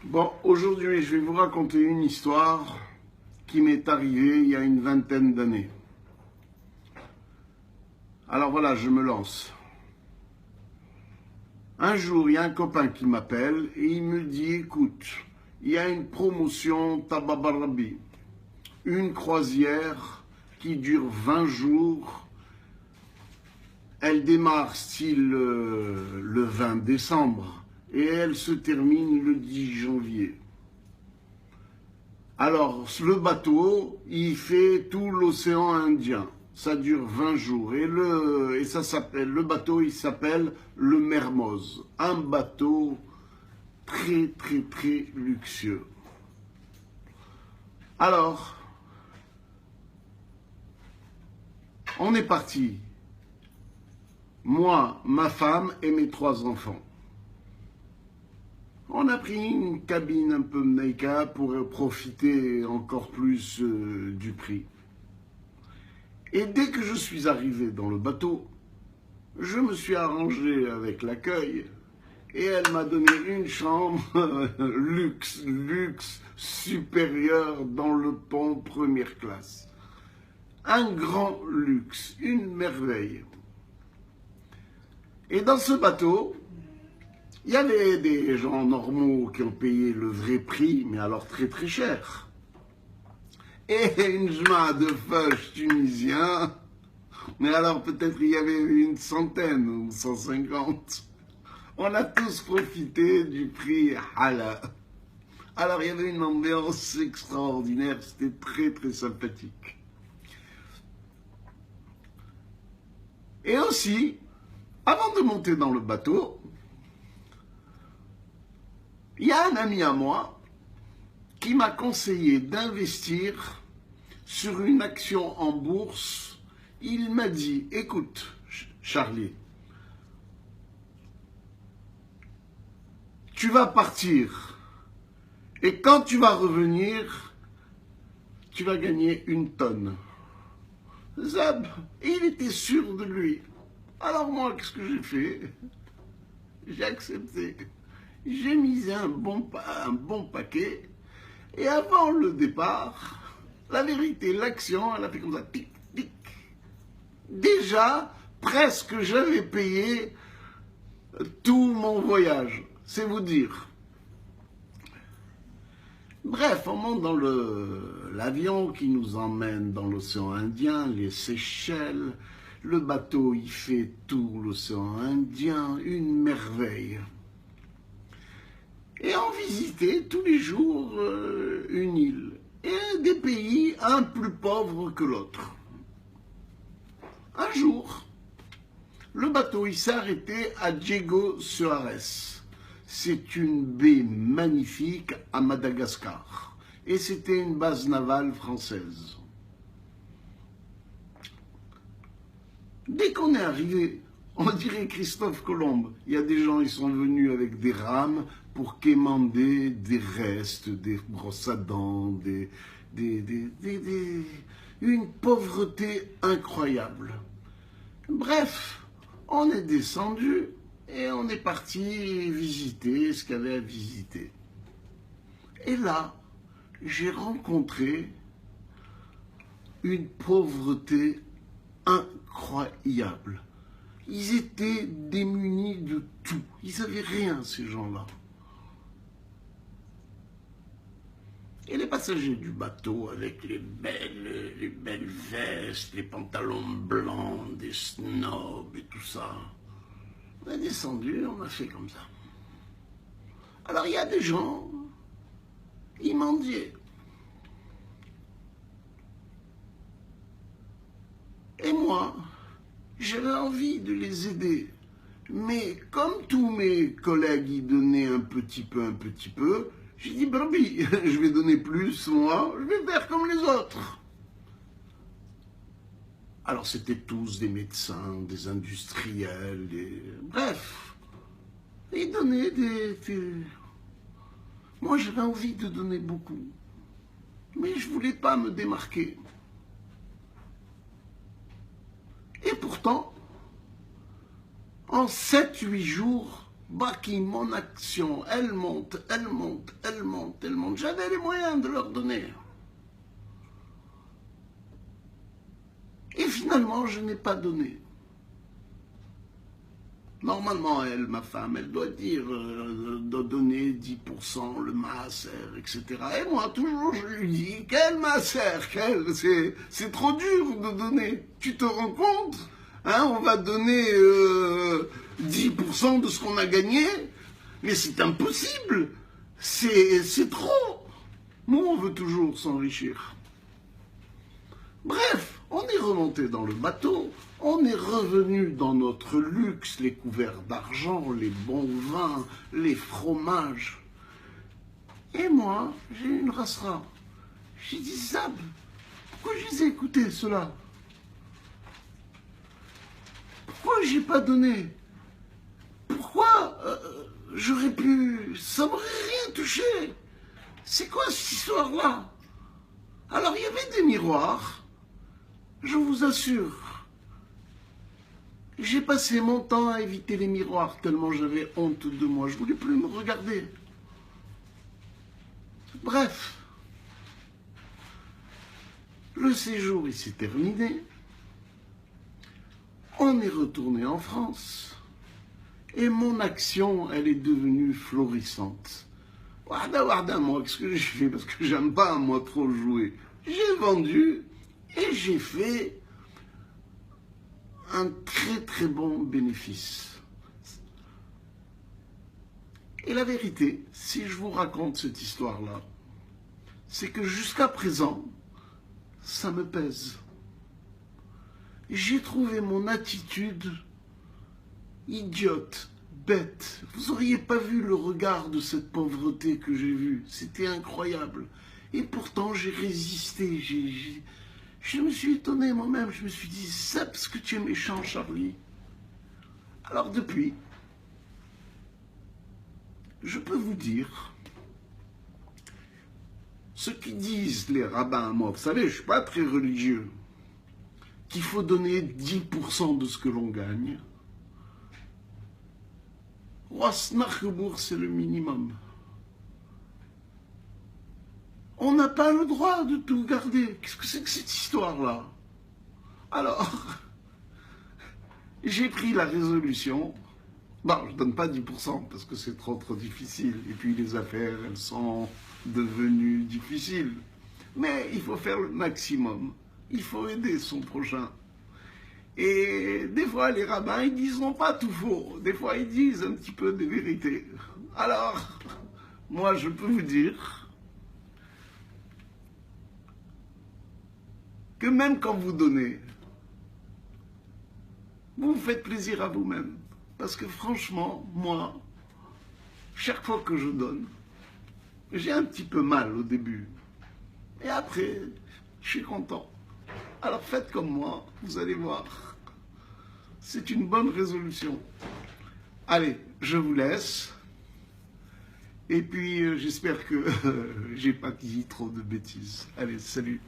Bon, aujourd'hui, je vais vous raconter une histoire qui m'est arrivée il y a une vingtaine d'années. Alors voilà, je me lance. Un jour, il y a un copain qui m'appelle et il me dit, écoute, il y a une promotion Tababarabi, une croisière qui dure 20 jours. Elle démarre style le 20 décembre et elle se termine le 10 janvier. Alors, le bateau, il fait tout l'océan Indien. Ça dure 20 jours. Et ça s'appelle, le bateau, il s'appelle le Mermoz. Un bateau très, très, très luxueux. Alors, on est parti. Moi, ma femme et mes 3 enfants. On a pris une cabine un peu méca pour profiter encore plus du prix. Et dès que je suis arrivé dans le bateau, je me suis arrangé avec l'accueil et elle m'a donné une chambre luxe supérieure dans le pont première classe. Un grand luxe, une merveille. Et dans ce bateau, il y avait des gens normaux qui ont payé le vrai prix, mais alors très très cher. Et une jma de feuches tunisiens, mais alors peut-être il y avait une centaine ou 150. On a tous profité du prix Hala. Alors il y avait une ambiance extraordinaire, c'était très très sympathique. Et aussi, avant de monter dans le bateau, il y a un ami à moi qui m'a conseillé d'investir sur une action en bourse. Il m'a dit, écoute, Charlie, tu vas partir et quand tu vas revenir, tu vas gagner 1 tonne. Zab, il était sûr de lui. Alors moi, qu'est-ce que j'ai fait? J'ai accepté. J'ai misé un bon paquet. Et avant le départ, la vérité, l'action, elle a fait comme ça, tic, tic. Déjà, presque j'avais payé tout mon voyage, c'est vous dire. Bref, on monte dans l'avion qui nous emmène dans l'océan Indien, les Seychelles. Le bateau, il fait tout l'océan Indien, une merveille. Et on visitait tous les jours une île. Et des pays un plus pauvres que l'autre. Un jour, le bateau il s'est arrêté à Diego Suarez. C'est une baie magnifique à Madagascar. Et c'était une base navale française. Dès qu'on est arrivé, on dirait Christophe Colomb. Il y a des gens, ils sont venus avec des rames pour quémander des restes, des brosses à dents, une pauvreté incroyable. Bref, on est descendu et on est parti visiter ce qu'il y avait à visiter. Et là, j'ai rencontré une pauvreté incroyable. Ils étaient démunis de tout. Ils n'avaient rien, ces gens-là. Et les passagers du bateau, avec les belles vestes, les pantalons blancs, des snobs et tout ça, on a descendu, on a fait comme ça. Alors il y a des gens, ils mendiaient. Et moi, j'avais envie de les aider. Mais comme tous mes collègues y donnaient un petit peu, j'ai dit, Barbie, je vais donner plus, moi, je vais faire comme les autres. Alors c'était tous des médecins, des industriels, bref. Ils donnaient Moi j'avais envie de donner beaucoup. Mais je ne voulais pas me démarquer. Et pourtant, en 7-8 jours, Baki, mon action, elle monte, elle monte, elle monte, elle monte. J'avais les moyens de leur donner. Et finalement, je n'ai pas donné. Normalement, elle, ma femme, elle doit dire, doit donner 10%, le maaser, etc. Et moi, toujours, je lui dis, quel maaser, c'est trop dur de donner. Tu te rends compte, hein, on va donner 10% de ce qu'on a gagné, mais c'est impossible. C'est trop. Nous, on veut toujours s'enrichir. Bref, on est remonté dans le bateau, on est revenu dans notre luxe, les couverts d'argent, les bons vins, les fromages. Et moi, j'ai eu une rassera. J'ai dit, Zab, pourquoi je les ai écoutés, ceux-là? Pourquoi j'ai pas donné? Pourquoi j'aurais pu... Ça m'aurait rien touché. C'est quoi cette histoire-là? Alors, il y avait des miroirs. Je vous assure, j'ai passé mon temps à éviter les miroirs tellement j'avais honte de moi. Je ne voulais plus me regarder. Bref, le séjour il s'est terminé. On est retourné en France. Et mon action, elle est devenue florissante. Warda, moi, qu'est-ce que j'ai fait? Parce que j'aime pas, moi, trop jouer. J'ai vendu... Et j'ai fait un très très bon bénéfice. Et la vérité, si je vous raconte cette histoire-là, c'est que jusqu'à présent, ça me pèse. J'ai trouvé mon attitude idiote, bête. Vous n'auriez pas vu le regard de cette pauvreté que j'ai vue. C'était incroyable. Et pourtant, j'ai résisté. Je me suis étonné moi-même, je me suis dit, c'est parce que tu es méchant, Charlie. Alors depuis, je peux vous dire, ce qu'ils disent les rabbins à moi, vous savez, je ne suis pas très religieux, qu'il faut donner 10% de ce que l'on gagne. Roasnachebourg, c'est le minimum. On n'a pas le droit de tout garder. Qu'est-ce que c'est que cette histoire-là? Alors, j'ai pris la résolution. Bon, je ne donne pas 10% parce que c'est trop difficile. Et puis les affaires, elles sont devenues difficiles. Mais il faut faire le maximum. Il faut aider son prochain. Et des fois, les rabbins, ils disent non pas tout faux. Des fois, ils disent un petit peu de vérité. Alors, moi, je peux vous dire que même quand vous donnez, vous vous faites plaisir à vous-même. Parce que franchement, moi, chaque fois que je donne, j'ai un petit peu mal au début. Et après, je suis content. Alors faites comme moi, vous allez voir. C'est une bonne résolution. Allez, je vous laisse. Et puis, j'espère que j'ai pas dit trop de bêtises. Allez, salut.